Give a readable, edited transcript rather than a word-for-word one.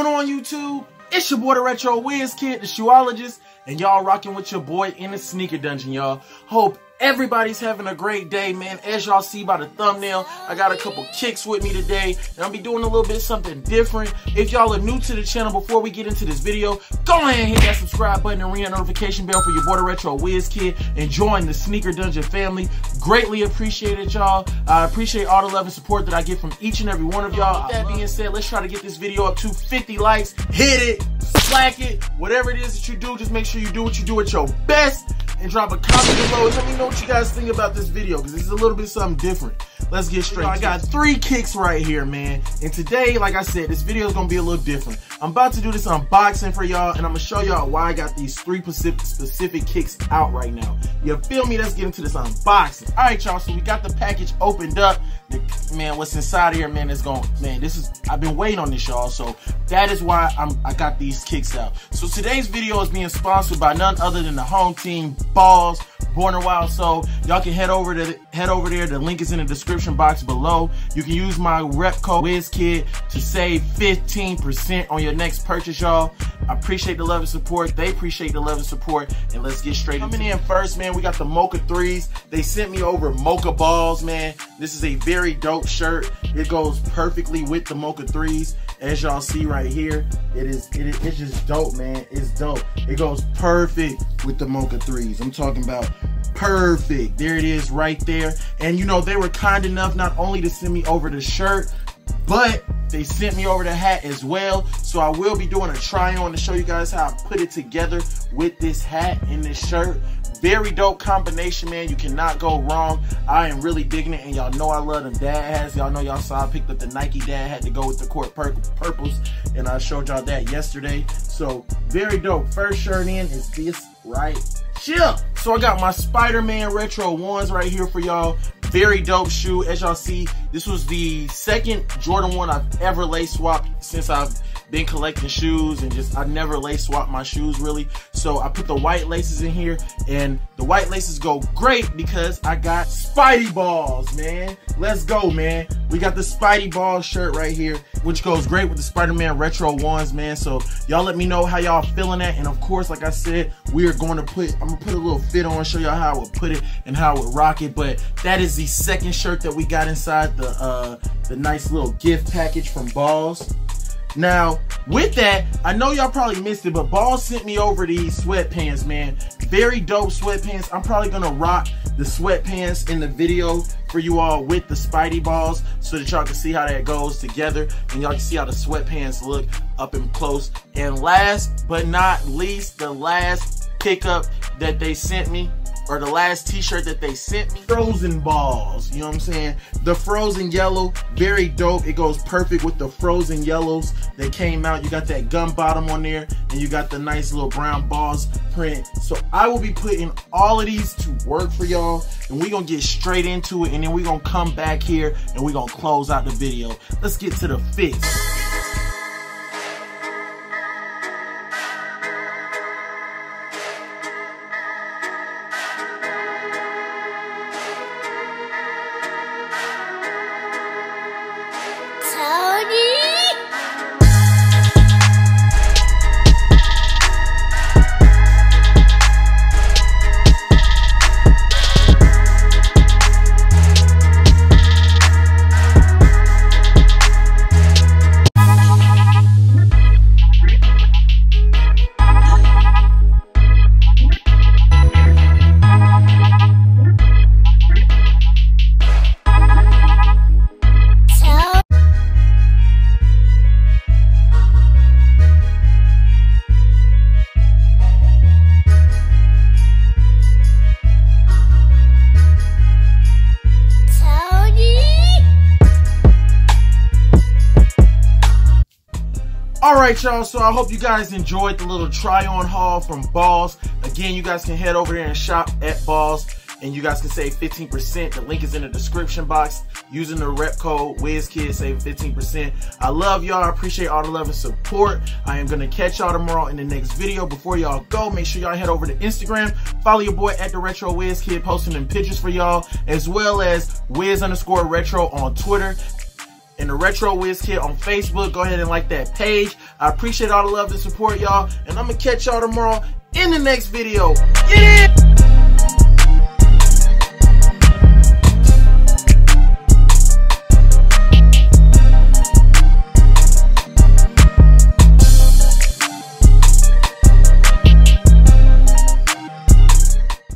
going on, YouTube? It's your boy, DaRetroWizKid, the shoeologist, and y'all rocking with your boy in the sneaker dungeon, y'all. Hope everybody's having a great day, man. As y'all see by the thumbnail, I got a couple Kickz with me today, and I'll be doing a little bit something different. If y'all are new to the channel, before we get into this video, go ahead and hit that subscribe button and ring that notification bell for your boy, DaRetroWizKid, and join the sneaker dungeon family. Greatly appreciate it, y'all. I appreciate all the love and support that I get from each and every one of y'all. With that being said, let's try to get this video up to 50 likes. Hit it, slack it, whatever it is that you do, just make sure you do what you do at your best. And drop a comment below and let me know what you guys think about this video, because this is a little bit something different. Let's get straight. I got 3 Kickz right here, man. And today, like I said, this video is going to be a little different. I'm about to do this unboxing for y'all, and I'm going to show y'all why I got these 3 specific Kickz out right now. You feel me? Let's get into this unboxing. All right, y'all, so we got the package opened up. Man, what's inside of here, man, is going, man, I've been waiting on this, y'all, so that is why I got these Kickz out. So today's video is being sponsored by none other than the home team, Baws, Born a While. So y'all can head over there. The link is in the description box below. You can use my rep code WizKid to save 15% on your next purchase, y'all. I appreciate the love and support. They appreciate the love and support. And let's get straight into it. Coming in first, man, we got the Mocha 3s. They sent me over Mocha Balls, man. This is a very dope shirt. It goes perfectly with the Mocha 3s. As y'all see right here, it's just dope, man. It's dope. It goes perfect with the Mocha 3s. I'm talking about perfect. There it is right there. And you know, they were kind enough not only to send me over the shirt, but they sent me over the hat as well. So I will be doing a try on to show you guys how I put it together with this hat and this shirt. Very dope combination, man. You cannot go wrong. I am really digging it, and y'all know I love them dad hats. Y'all know y'all saw I picked up the Nike dad hat to go with the court purples, and I showed y'all that yesterday. So very dope. First shirt in is this right here. So I got my Spider-Man Retro 1s right here for y'all. Very dope shoe. As y'all see, this was the second Jordan 1 I've ever lace swapped since I've been collecting shoes, and I never lace swap my shoes really. So I put the white laces in here, and the white laces go great because I got Spidey balls, man. Let's go, man. We got the Spidey Balls shirt right here, which goes great with the Spider-Man Retro 1s, man. So y'all let me know how y'all feeling that. And of course, like I said, I'm gonna put a little fit on, show y'all how I would put it and how I would rock it. But that is the second shirt that we got inside the nice little gift package from Baws. Now, with that, I know y'all probably missed it, but Baws sent me over these sweatpants, man. Very dope sweatpants. I'm probably gonna rock the sweatpants in the video for you all with the Spidey Balls so that y'all can see how that goes together, and y'all can see how the sweatpants look up and close. And last but not least, the last pickup that they sent me, or the last t-shirt that they sent me, Frozen Balls. You know what I'm saying? The frozen yellow, very dope. It goes perfect with the frozen yellows that came out. You got that gun bottom on there, and you got the nice little brown Baws print. So I will be putting all of these to work for y'all, and we're gonna get straight into it, and then we're gonna come back here and we're gonna close out the video. Let's get to the fits. Alright, y'all, so I hope you guys enjoyed the little try-on haul from Baws. Again, you guys can head over there and shop at Baws, and you guys can save 15%. The link is in the description box. Using the rep code WizKid, save 15%. I love y'all. I appreciate all the love and support. I am going to catch y'all tomorrow in the next video. Before y'all go, make sure y'all head over to Instagram. Follow your boy at DaRetroWizKid, posting them pictures for y'all, as well as Wiz_retro on Twitter. And DaRetroWizKid on Facebook. Go ahead and like that page. I appreciate all the love and support, y'all. And I'm going to catch y'all tomorrow in the next video. Yeah!